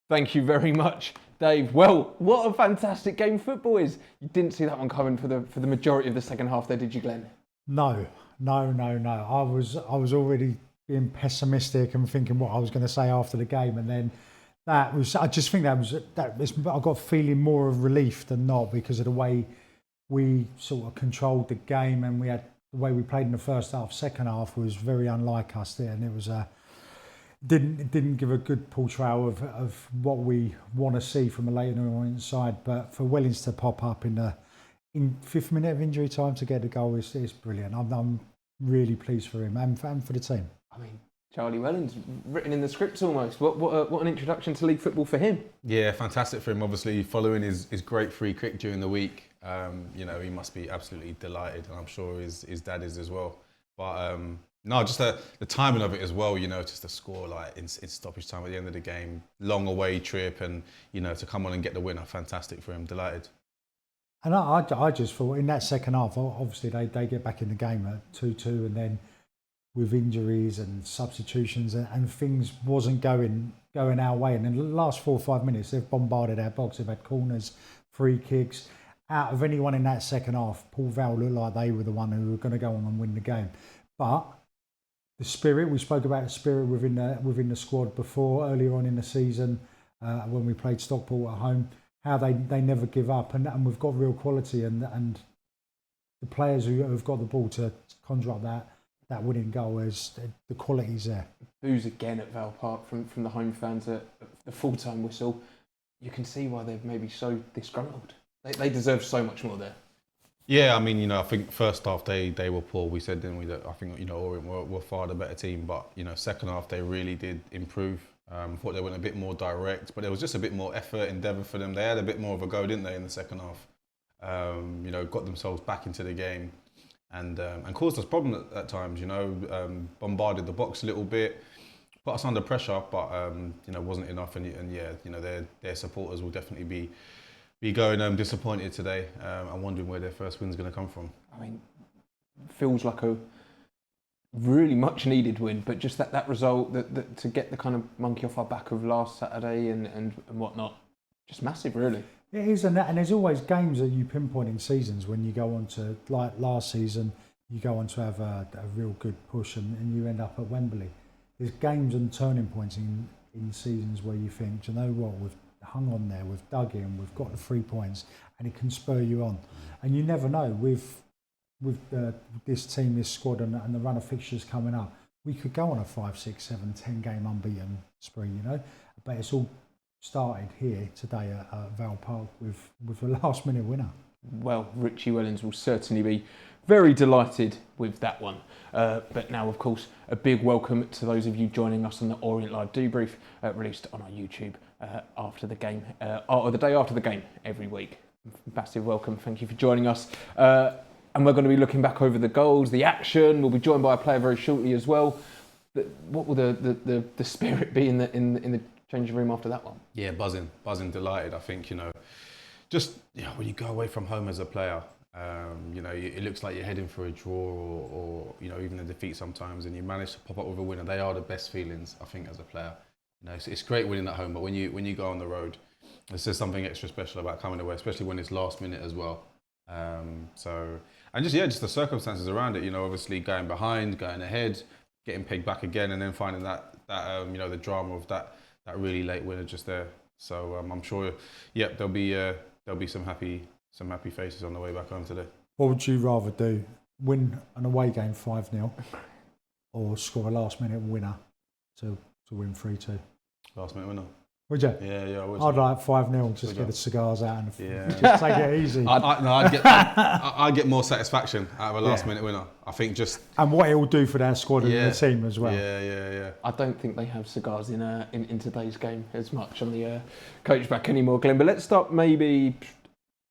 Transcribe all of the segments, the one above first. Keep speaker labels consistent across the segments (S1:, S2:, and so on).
S1: Thank you very much, Dave. Well, what a fantastic game football is. You didn't see that one coming for the majority of the second half there, did you, Glenn?
S2: No. I was already being pessimistic and thinking what I was going to say after the game, and then I just think I got feeling more of relief than not because of the way we sort of controlled the game, and the way we played in the first half. Second half was very unlike us there, and it was didn't give a good portrayal of what we want to see from a Leyton Orient side. But for Wellens to pop up in 5th minute of injury time to get the goal is brilliant. I'm really pleased for him and for the team.
S1: I mean, Charlie Wellens, written in the scripts almost. What an introduction to league football for him.
S3: Yeah, fantastic for him. Obviously, following his great free kick during the week, he must be absolutely delighted, and I'm sure his dad is as well. But no, just the timing of it as well. Just the score like in stoppage time at the end of the game, long away trip, and to come on and get the winner, fantastic for him. Delighted.
S2: And I just thought in that second half, obviously they get back in the game at 2-2, and then with injuries and substitutions and things wasn't going our way. And in the last 4 or 5 minutes, they've bombarded our box. They've had corners, free kicks. Out of anyone in that second half, Port Vale looked like they were the one who were going to go on and win the game. But the spirit, we spoke about the spirit within the squad before, earlier on in the season, when we played Stockport at home, how they never give up, and we've got real quality, and the players who have got the ball to conjure up that winning goal, is the quality's there.
S1: Boos again at Vale Park from the home fans at the full-time whistle. You can see why they're maybe so disgruntled. They deserve so much more there.
S3: Yeah, I mean, I think first half they were poor. We said, didn't we, that I think Orient were far the better team, but second half they really did improve. Thought they went a bit more direct, but there was just a bit more effort, endeavour for them. They had a bit more of a go, didn't they, in the second half? Got themselves back into the game and caused us problems at times. Bombarded the box a little bit, put us under pressure, but wasn't enough. And their supporters will definitely be going disappointed today and wondering where their first win's going to come from.
S1: I mean, feels like a really much needed win, but just that result, that to get the kind of monkey off our back of last Saturday and whatnot, just massive, really.
S2: It is, and there's always games that you pinpoint in seasons when you go on to, like last season, you go on to have a real good push and you end up at Wembley. There's games and turning points in seasons where you think, do you know what, we've hung on there, we've dug in, we've got the 3 points, and it can spur you on. And you never know, with this team, this squad, and the run of fixtures coming up, we could go on a 5, 6, 7, 10 game unbeaten spree, But it's all started here today at Vale Park with a last minute winner.
S1: Well, Richie Wellens will certainly be very delighted with that one. But now, of course, a big welcome to those of you joining us on the Orient Live Debrief, released on our YouTube after the game, or the day after the game every week. Massive welcome. Thank you for joining us. And we're going to be looking back over the goals, the action. We'll be joined by a player very shortly as well. But what will the spirit be in the changing room after that one?
S3: Yeah, buzzing, delighted. I think just when you go away from home as a player, it looks like you're heading for a draw or even a defeat sometimes, and you manage to pop up with a winner. They are the best feelings, I think, as a player. It's great winning at home, but when you go on the road, there's just something extra special about coming away, especially when it's last minute as well. Just the circumstances around it. Obviously going behind, going ahead, getting pegged back again, and then finding that the drama of that really late winner just there. So I'm sure, there'll be some happy faces on the way back home today.
S2: What would you rather do? Win an away game 5-0 or score a last minute winner to win 3-2?
S3: Last minute winner.
S2: Would you?
S3: Yeah, I would.
S2: I'd like 5-0, just get the cigars out and just take it easy.
S3: I'd get more satisfaction out of a last minute winner. I think just... And
S2: what it will do for their squad and their team as well.
S3: Yeah.
S1: I don't think they have cigars in today's game as much on the coach back anymore, Glenn. But let's start maybe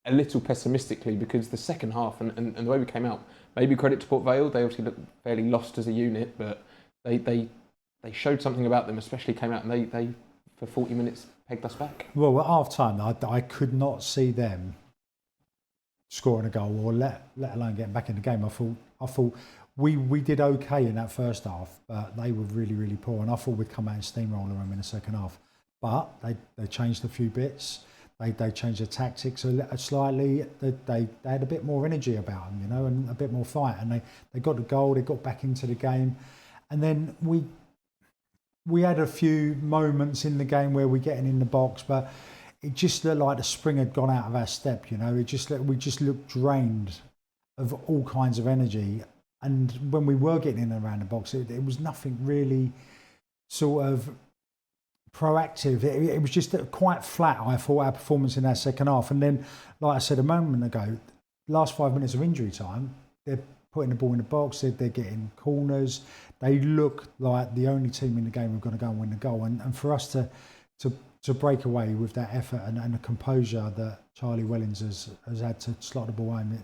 S1: a little pessimistically, because the second half and the way we came out, maybe credit to Port Vale. They obviously looked fairly lost as a unit, but they showed something about them, especially came out and they for 40 minutes pegged us back.
S2: Well, at half time, I could not see them scoring a goal or let alone getting back in the game. I thought we did okay in that first half, but they were really, really poor, and I thought we'd come out and steamroller them in the second half. but they changed a few bits. They changed the tactics slightly. They had a bit more energy about them, and a bit more fight. And they got the goal. They got back into the game, and then we had a few moments in the game where we're getting in the box, but it just looked like the spring had gone out of our step. We just looked drained of all kinds of energy. And when we were getting in and around the box, it was nothing really sort of proactive. It was just quite flat, I thought, our performance in that second half. And then, like I said a moment ago, last 5 minutes of injury time, they're putting the ball in the box, they're getting corners. They look like the only team in the game who are going to go and win the goal. And for us to break away with that effort and the composure that Charlie Wellens has had to slot the ball home,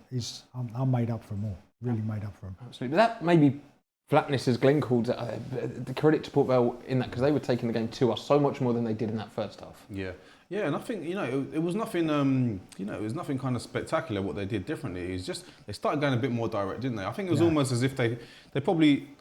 S2: I'm made up for more. Really made up for him.
S1: Absolutely. But that maybe flatness, as Glenn called it, the credit to Port Vale in that, because they were taking the game to us so much more than they did in that first half.
S3: Yeah, and I think it was nothing. It was nothing kind of spectacular what they did differently. It was just they started going a bit more direct, didn't they? I think it was almost as if the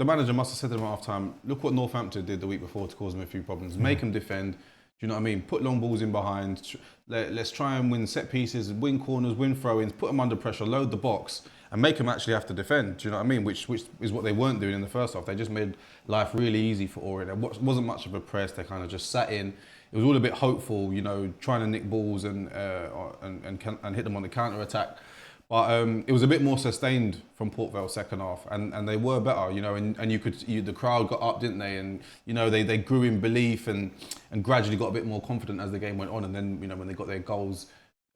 S3: manager must have said to them at half time, look what Northampton did the week before to cause them a few problems. Make them defend. Do you know what I mean? Put long balls in behind. Let's try and win set pieces, win corners, win throw-ins, put them under pressure, load the box, and make them actually have to defend. Do you know what I mean? Which is what they weren't doing in the first half. They just made life really easy for Orient. There wasn't much of a press. They kind of just sat in. It was all a bit hopeful, trying to nick balls and hit them on the counter attack. But it was a bit more sustained from Port Vale second half, and they were better, and the crowd got up, didn't they? And they grew in belief and gradually got a bit more confident as the game went on. And then when they got their goals,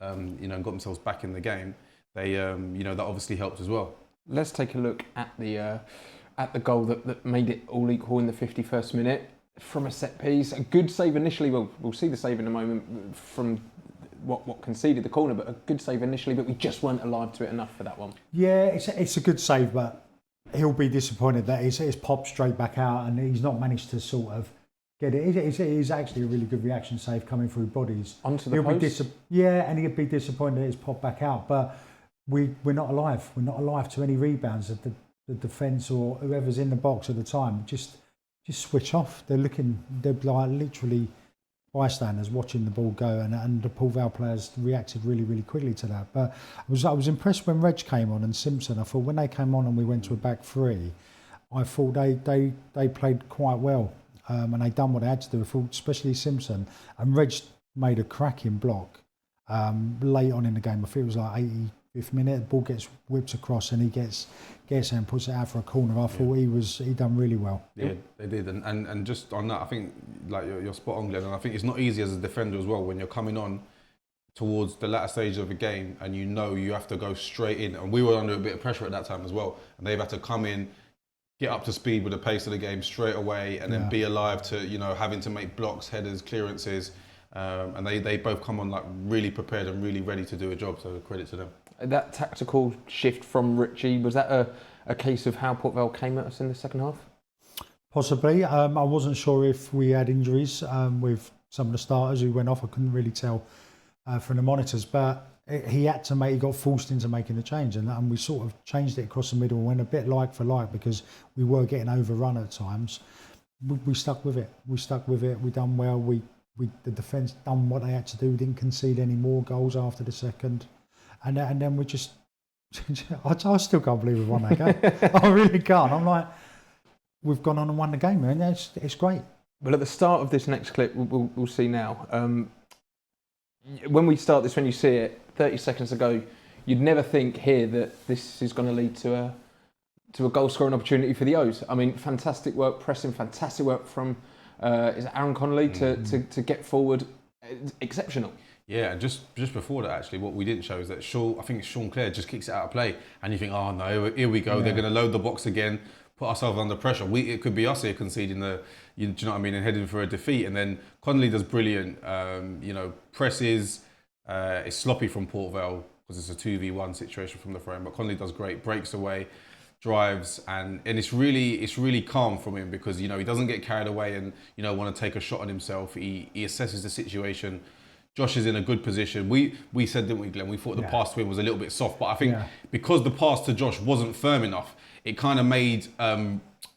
S3: and got themselves back in the game, they that obviously helped as well.
S1: Let's take a look at the goal that made it all equal in the 51st minute from a set piece. A good save initially. We'll see the save in a moment from what conceded the corner, but a good save initially, but we just weren't alive to it enough for that one.
S2: Yeah, it's a good save, but he'll be disappointed that it's popped straight back out and he's not managed to sort of get it. It is actually a really good reaction save coming through bodies.
S1: Onto the post?
S2: And he'd be disappointed that it's popped back out, but we're not alive. We're not alive to any rebounds that the defence or whoever's in the box at the time. Just switch off. They're like literally bystanders watching the ball go, and the Port Vale players reacted really, really quickly to that. But I was impressed when Reg came on and Simpson. I thought when they came on and we went to a back three, I thought they played quite well, and they done what they had to do. I thought especially Simpson and Reg made a cracking block late on in the game. I think it was like 85th minute. The ball gets whipped across and he gets there and puts it out for a corner. I thought he done really well.
S3: Yeah, they did, and just on that, I think like you're spot on, Glenn. And I think it's not easy as a defender as well when you're coming on towards the latter stage of a game and you have to go straight in. And we were under a bit of pressure at that time as well, and they've had to come in, get up to speed with the pace of the game straight away, and then be alive to having to make blocks, headers, clearances. And they both come on like really prepared and really ready to do a job. So credit to them.
S1: That tactical shift from Richie, was that a case of how Port Vale came at us in the second half?
S2: Possibly. I wasn't sure if we had injuries with some of the starters who went off. I couldn't really tell from the monitors, but he got forced into making the change, and we sort of changed it across the middle and went a bit like for like because we were getting overrun at times. We stuck with it. We done well. The defence done what they had to do. We didn't concede any more goals after the second. And then we just, I still can't believe we won that game. I really can't. I'm like, we've gone on and won the game, man. It's great.
S1: Well, at the start of this next clip, we'll see now. When we start this, when you see it, 30 seconds ago, you'd never think here that this is going to lead to a goal scoring opportunity for the O's. I mean, fantastic work pressing, fantastic work from is it Aaron Connolly to get forward. Exceptional.
S3: Yeah, and just before that, actually, what we didn't show is that I think it's Sean Clare just kicks it out of play, and you think, oh no, here we go. Yeah. They're going to load the box again, put ourselves under pressure. It could be us here conceding do you know what I mean, and heading for a defeat. And then Connolly does brilliant. Presses. It's sloppy from Port Vale because it's a 2v1 situation from the frame, but Connolly does great. Breaks away, drives, and it's really calm from him because he doesn't get carried away and want to take a shot on himself. He assesses the situation. Josh is in a good position. We said, didn't we, Glenn? We thought the pass to him was a little bit soft, but I think because the pass to Josh wasn't firm enough, it kind of made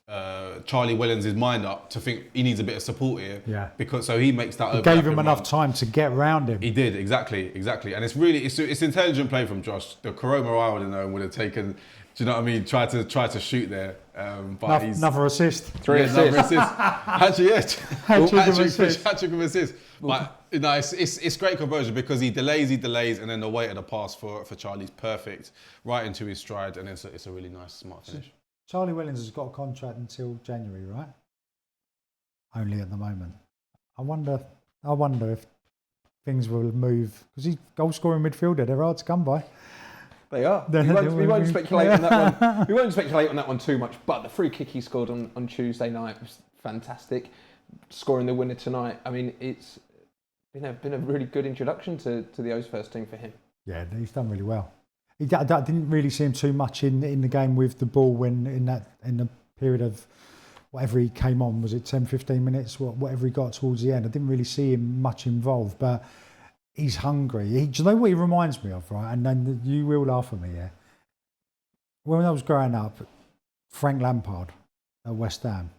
S3: Charlie Wellens' mind up to think he needs a bit of support here.
S2: Yeah.
S3: Because so he makes that.
S2: It gave him enough time to get round him.
S3: He did exactly, and it's intelligent play from Josh. The Koroma I would have taken. Do you know what I mean? Try to shoot there, but
S2: another assist.
S1: Three assists.
S3: Actually, yes.
S2: Hat-trick
S3: of assist. But it's great conversion because he delays, and then the weight of the pass for Charlie's perfect, right into his stride, and it's a really nice, smart finish.
S2: Charlie Wellens has got a contract until January, right? Only at the moment. I wonder if things will move because he's goal scoring midfielder. They're hard to come by.
S1: They are. We won't speculate on that one. We won't speculate on that one too much. But the free kick he scored on Tuesday night was fantastic. Scoring the winner tonight. I mean, it's been a really good introduction to the O's first team for him. Yeah,
S2: he's done really well. I didn't really see him too much in the game with the ball when in the period of whatever he came on. Was it 10, 15 minutes? Whatever he got towards the end. I didn't really see him much involved, but he's hungry. Do you know what he reminds me of, right? And then you will laugh at me, yeah? When I was growing up, Frank Lampard at West Ham,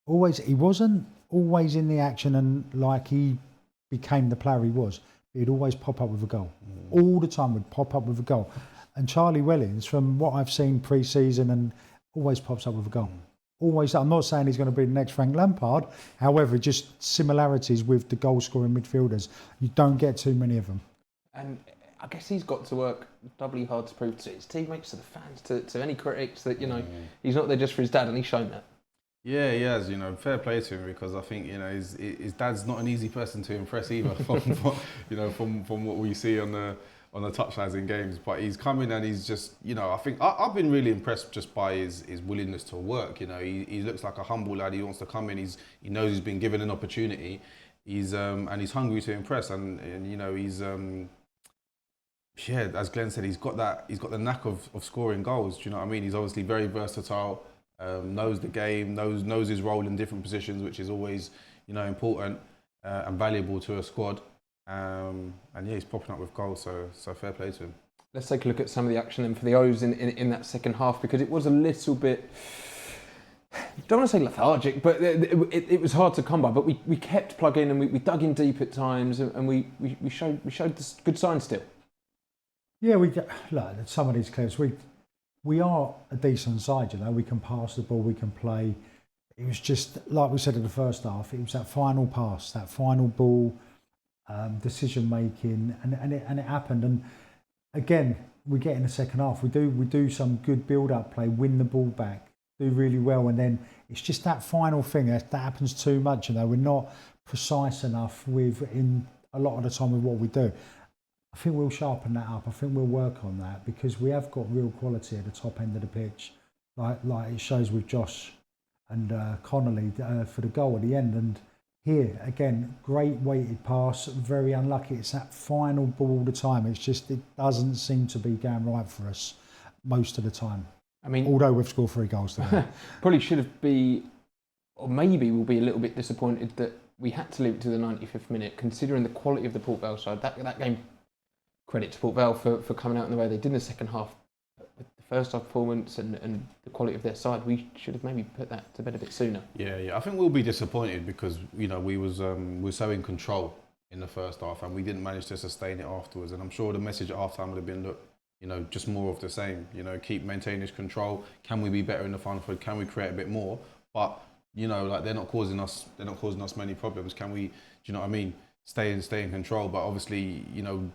S2: he wasn't always in the action and like he became the player he was. He'd always pop up with a goal. All the time would pop up with a goal. And Charlie Wellens, from what I've seen pre-season, and always pops up with a goal. Always. I'm not saying he's going to be the next Frank Lampard. However, just similarities with the goal-scoring midfielders. You don't get too many of them. And I guess he's got to work doubly hard to prove to his teammates, to the fans, to any critics that he's not there just for his dad, and he's shown that. Yeah, he has. Fair play to him because I think his dad's not an easy person to impress either. From what we see on the touchlines in games, but he's come in and he's just I think I've been really impressed just by his willingness to work. He looks like a humble lad. He wants to come in. He knows he's been given an opportunity. He's hungry to impress, and he's as Glenn said, he's got the knack of scoring goals. Do you know what I mean? He's obviously very versatile. Knows the game, knows his role in different positions, which is always, important and valuable to a squad. He's popping up with goals, so fair play to him. Let's take a look at some of the action then for the O's in that second half, because it was a little bit, don't want to say lethargic, but it was hard to come by. But we kept plugging and we dug in deep at times, and we showed good signs still. Yeah, look, some of these clips, we are a decent side, we can pass the ball, we can play. It was just, like we said in the first half, it was that final pass, that final ball, decision making, and it happened. And again, we get in the second half, we do some good build-up play, win the ball back, do really well, and then it's just that final thing that happens too much. We're not precise enough in a lot of the time with what we do. I think we'll sharpen that up. I think we'll work on that because we have got real quality at the top end of the pitch, like it shows with Josh and Connolly for the goal at the end. And here again, great weighted pass, very unlucky. It's that final ball all the time. It's just it doesn't seem to be going right for us most of the time. I mean, although we've scored 3 goals today, probably should have been, or maybe we'll be a little bit disappointed that we had to leave it to the 95th minute, considering the quality of the Port Vale side. That game. Credit to Port Vale for coming out in the way they did in the second half. With the first half performance and the quality of their side, we should have maybe put that to bed a bit sooner. Yeah. I think we'll be disappointed because we were so in control in the first half and we didn't manage to sustain it afterwards. And I'm sure the message at halftime would have been, look, just more of the same. Keep maintaining this control. Can we be better in the final third? Can we create a bit more? But they're not causing us many problems. Can we? Do you know what I mean? Stay in control, but obviously,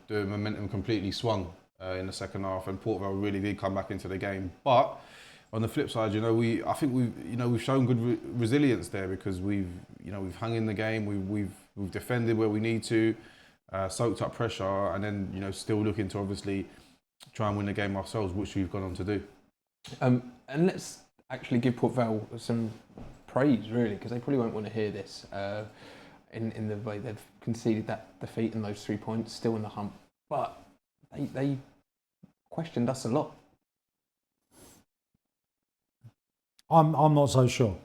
S2: the momentum completely swung in the second half, and Port Vale really did come back into the game. But on the flip side, I think we've shown good resilience there because we've hung in the game, we've defended where we need to, soaked up pressure, and then still looking to obviously try and win the game ourselves, which we've gone on to do. And let's actually give Port Vale some praise, really, because they probably won't want to hear this. In the way they've conceded that defeat and those 3 points, still in the hump. But they questioned us a lot. I'm not so sure.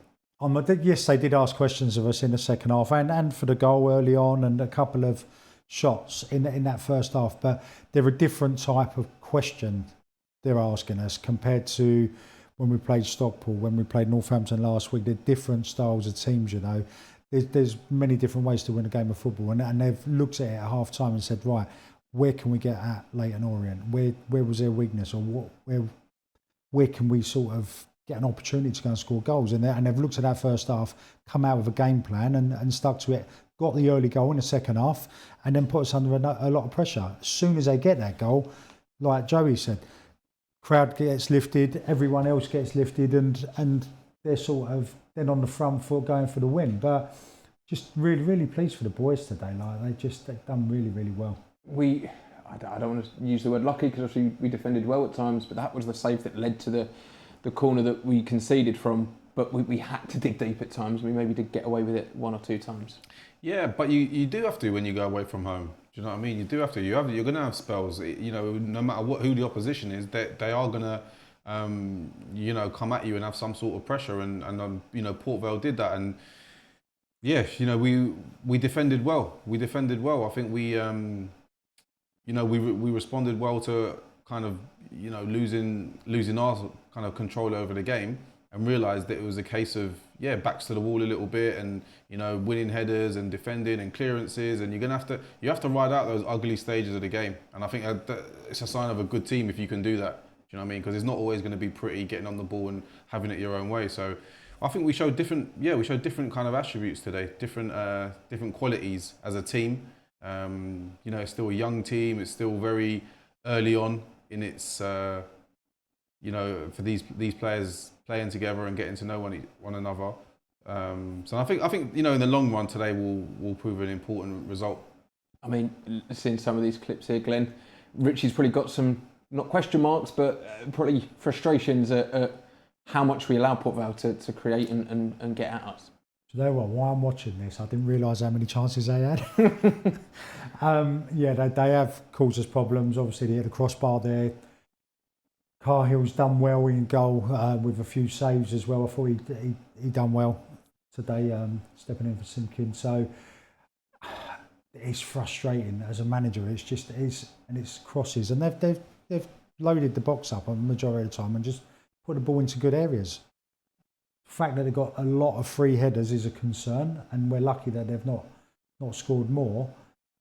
S2: Yes, they did ask questions of us in the second half and for the goal early on and a couple of shots in that first half. But they're a different type of question they're asking us compared to when we played Stockport, when we played Northampton last week. They're different styles of teams, you know. There's many different ways to win a game of football, and they've looked at it at half time and said, right, where can we get at Leyton Orient? Where was their weakness, or where can we sort of get an opportunity to go and score goals? And they've looked at that first half, come out with a game plan and stuck to it, got the early goal in the second half, and then put us under a lot of pressure. As soon as they get that goal, like Joey said, crowd gets lifted, everyone else gets lifted, and they're sort of then on the front foot going for the win. But just really, really pleased for the boys today. Like they've done really, really well.
S1: I don't want to use the word lucky because obviously we defended well at times, but that was the save that led to the corner that we conceded from. But we had to dig deep at times. We maybe did get away with it one or two times.
S3: Yeah, but you do have to when you go away from home. Do you know what I mean? You do have to. You're going to have spells. You know, no matter who the opposition is, they are going to, come at you and have some sort of pressure. And Port Vale did that. And yeah, we defended well. I think we responded well to kind of losing our kind of control over the game, and realised that it was a case of backs to the wall a little bit, and winning headers and defending and clearances, and you have to ride out those ugly stages of the game. And I think that it's a sign of a good team if you can do that. Do you know what I mean? Because it's not always going to be pretty getting on the ball and having it your own way. So I think we showed different kind of attributes today, different qualities as a team. It's still a young team. It's still very early on in its, for these players playing together and getting to know one another. So I think in the long run today will prove an important result.
S1: I mean, seeing some of these clips here, Glenn, Richie's probably got some not question marks, but probably frustrations at how much we allow Port Vale to create and get at us.
S2: Do you know what? While I'm watching this, I didn't realise how many chances they had. They have caused us problems. Obviously, they had a crossbar there. Carhill's done well in goal with a few saves as well. I thought he done well today, stepping in for Simpkins. So it's frustrating as a manager. It's just and it's crosses, and they've loaded the box up on the majority of the time and just put the ball into good areas. The fact that they've got a lot of free headers is a concern, and we're lucky that they've not scored more.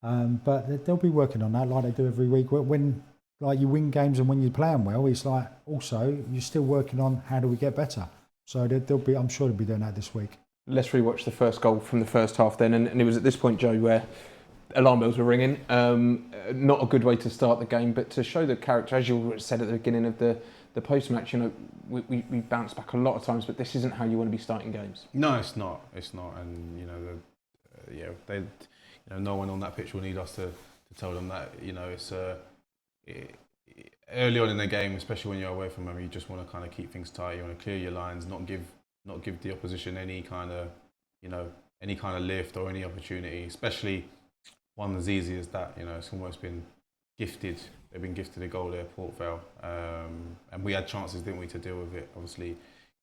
S2: But they'll be working on that like they do every week. When like you win games and when you're playing well, it's like also you're still working on how do we get better. So I'm sure they'll be doing that this week.
S1: Let's rewatch the first goal from the first half then, and it was at this point, Joe, where alarm bells were ringing. Not a good way to start the game, but to show the character, as you said at the beginning of the post-match, we bounced back a lot of times, but this isn't how you want to be starting games.
S3: No, it's not, and no one on that pitch will need us to tell them that. It's early on in the game, especially when you're away from them, you just want to kind of keep things tight. You want to clear your lines, not give the opposition any kind of lift or any opportunity, especially one as easy as that. It's almost been gifted. They've been gifted a goal there, Port Vale, and we had chances, didn't we, to deal with it. Obviously,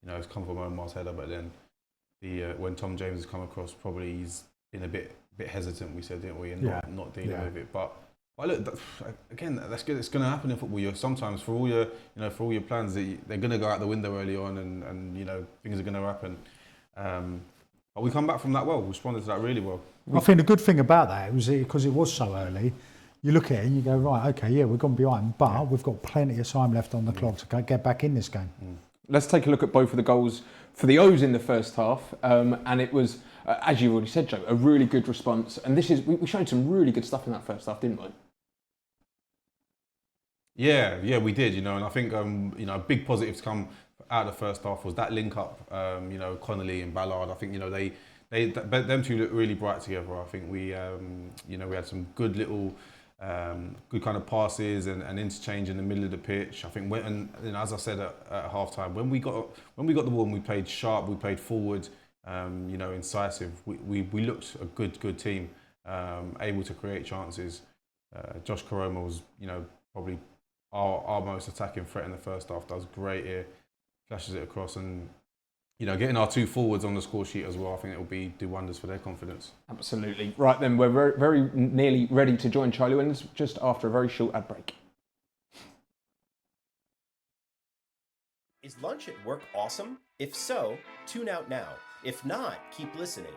S3: it's come from Omar's header, but then when Tom James has come across, probably he's been a bit hesitant. We said, didn't we, and not dealing with it. But look, again, that's good. It's going to happen in football. Sometimes for all your plans, they're going to go out the window early on, and things are going to happen. But we come back from that well. We responded to that really well.
S2: I think the good thing about that was because it was so early. You look at it and you go, right, okay, we've gone behind, but we've got plenty of time left on the clock to get back in this game.
S1: Let's take a look at both of the goals for the O's in the first half, and it was, as you've already said, Joe, a really good response. And we showed some really good stuff in that first half, didn't we?
S3: Yeah, we did. And I think a big positive to come out of the first half was that link up. Connolly and Ballard. I think them two looked really bright together. I think we had some good little. Good kind of passes and interchange in the middle of the pitch. I think as I said at half time, when we got the ball and we played sharp, we played forward, incisive. We looked a good team, able to create chances. Josh Koroma was probably our most attacking threat in the first half. Does great here, flashes it across, and getting our two forwards on the score sheet as well, I think it will do wonders for their confidence.
S1: Absolutely. Right then, we're very, very nearly ready to join Charlie Wellens just after a very short ad break.
S4: Is lunch at work awesome? If so, tune out now. If not, keep listening.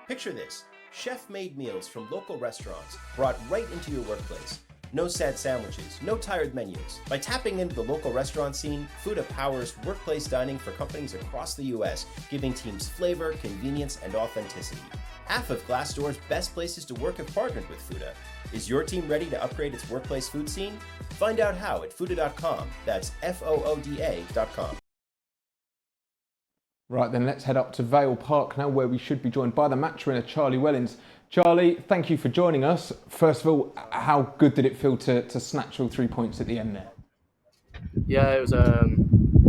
S4: Picture this: chef-made meals from local restaurants brought right into your workplace. No sad sandwiches, no tired menus. By tapping into the local restaurant scene, Fuda powers workplace dining for companies across the U.S., giving teams flavor, convenience, and authenticity. Half of Glassdoor's best places to work have partnered with Fuda. Is your team ready to upgrade its workplace food scene? Find out how at Fuda.com. That's FOODA.com.
S1: Right then, let's head up to Vale Park now, where we should be joined by the match winner, Charlie Wellens. Charlie, thank you for joining us. First of all, how good did it feel to snatch all 3 points at the end there?
S5: Yeah, it was a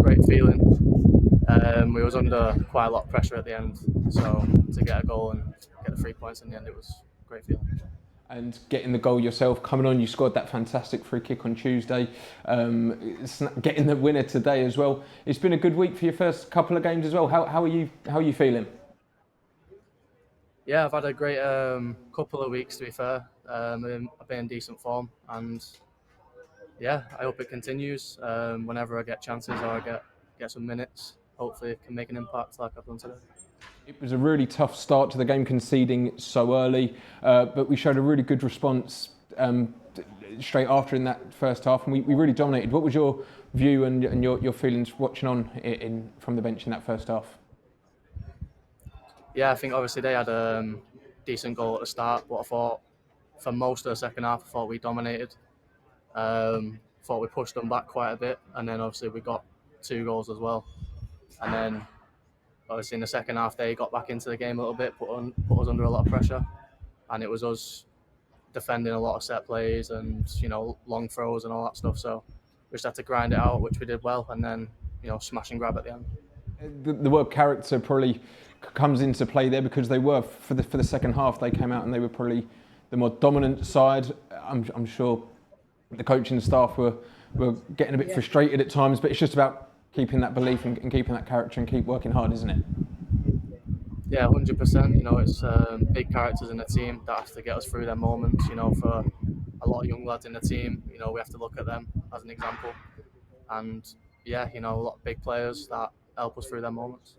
S5: great feeling. We was under quite a lot of pressure at the end, so to get a goal and get the 3 points in the end, it was a great feeling.
S1: And getting the goal yourself, coming on, you scored that fantastic free kick on Tuesday, getting the winner today as well. It's been a good week for your first couple of games as well. How are you feeling?
S5: Yeah, I've had a great couple of weeks, to be fair. I've been in decent form, and yeah, I hope it continues. Whenever I get chances or I get some minutes, hopefully it can make an impact like I've done today.
S1: It was a really tough start to the game, conceding so early, but we showed a really good response straight after in that first half, and we really dominated. What was your view and your feelings watching on from the bench in that first half?
S5: Yeah, I think obviously they had a decent goal at the start, but I thought for most of the second half, I thought we dominated. Thought we pushed them back quite a bit, and then obviously we got 2 goals as well. And then obviously in the second half, they got back into the game a little bit, put us under a lot of pressure, and it was us defending a lot of set plays and long throws and all that stuff. So we just had to grind it out, which we did well, and then smash and grab at the end.
S1: The word character probably comes into play there, because they were for the second half. They came out and they were probably the more dominant side. I'm sure the coaching staff were getting a bit frustrated at times, but it's just about keeping that belief and keeping that character and keep working hard, isn't it?
S5: Yeah, 100%. It's big characters in the team that have to get us through their moments. For a lot of young lads in the team, we have to look at them as an example. And yeah, a lot of big players that help us through their moments.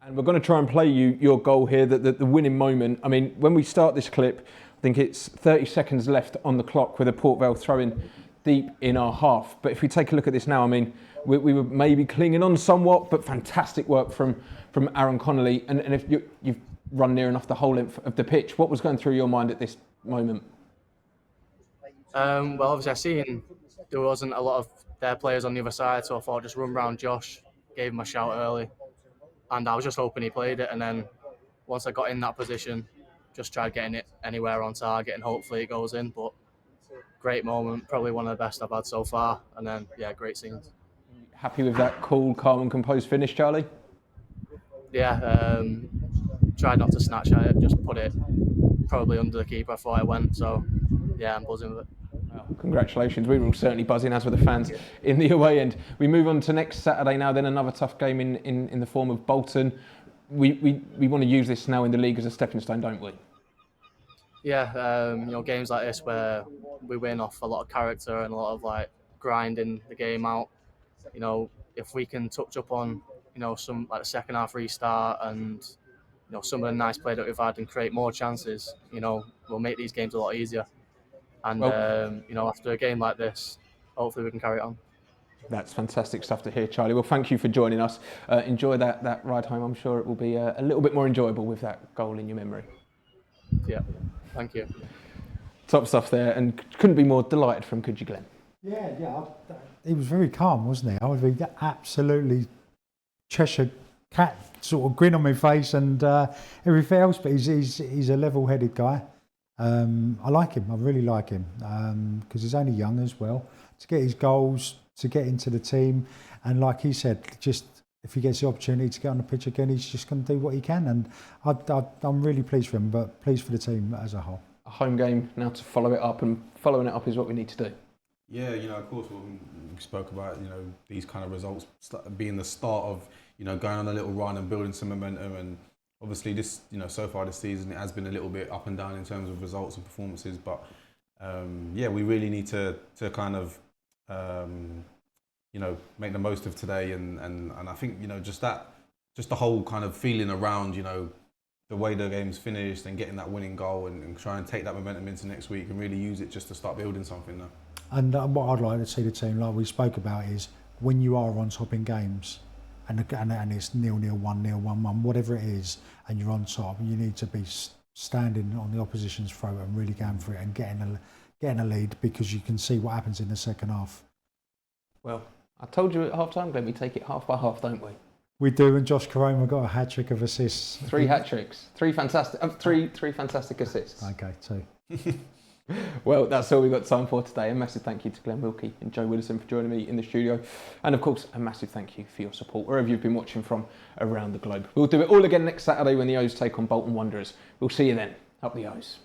S1: And we're going to try and play you your goal here, the winning moment. I mean, when we start this clip, I think it's 30 seconds left on the clock with a Port Vale throw-in deep in our half. But if we take a look at this now, I mean, we were maybe clinging on somewhat, but fantastic work from Aaron Connolly. And if you've run near enough the whole length of the pitch, what was going through your mind at this moment?
S5: Well, obviously I seen there wasn't a lot of their players on the other side, so I thought I'd just run round Josh, gave him a shout early, and I was just hoping he played it. And then once I got in that position, just tried getting it anywhere on target, and hopefully it goes in. But great moment, probably one of the best I've had so far. And then yeah, great scenes.
S1: Happy with that cool, calm and composed finish, Charlie?
S5: Yeah, tried not to snatch at it, just put it probably under the keeper before I went. So yeah, I'm buzzing with it.
S1: Well, congratulations. We were all certainly buzzing, as were the fans in the away end. We move on to next Saturday now, then another tough game in the form of Bolton. We want to use this now in the league as a stepping stone, don't we?
S5: Yeah, games like this where we win off a lot of character and a lot of grinding the game out. If we can touch up on some the second half restart and some of the nice play that we've had and create more chances, we'll make these games a lot easier. And after a game like this, hopefully we can carry it on.
S1: That's fantastic stuff to hear, Charlie. Well, thank you for joining us. Enjoy that ride home. I'm sure it will be a little bit more enjoyable with that goal in your memory.
S5: Yeah, thank you.
S1: Top stuff there, and couldn't be more delighted from, could you, Glenn?
S2: Yeah. He was very calm, wasn't he? I would be absolutely Cheshire cat sort of grin on my face and everything else. But he's a level-headed guy. I like him. I really like him because he's only young as well. To get his goals, to get into the team, and like he said, just if he gets the opportunity to get on the pitch again, he's just going to do what he can. And I'm really pleased for him, but pleased for the team as a whole.
S1: A home game now to follow it up, and following it up is what we need to do.
S3: Yeah, of course, we spoke about, these kind of results being the start of, going on a little run and building some momentum. And obviously this, so far this season, it has been a little bit up and down in terms of results and performances. But we really need to kind of make the most of today. And I think, just the whole kind of feeling around, the way the game's finished and getting that winning goal and try and take that momentum into next week and really use it just to start building something now.
S2: And what I'd like to see the team, like we spoke about, is when you are on top in games and it's 0-0, 1-0, 1-1, whatever it is, and you're on top, you need to be standing on the opposition's throat and really going for it and getting a lead, because you can see what happens in the second half.
S1: Well, I told you at half-time, Glenn, we take it half by half, don't we?
S2: We do, and Josh Caroma got a hat-trick of assists.
S1: 3 hat-tricks, 3 fantastic assists.
S2: Okay, 2.
S1: Well, that's all we've got time for today. A massive thank you to Glenn Wilkie and Joe Widdowson for joining me in the studio. And of course, a massive thank you for your support wherever you've been watching from around the globe. We'll do it all again next Saturday when the O's take on Bolton Wanderers. We'll see you then. Up the O's.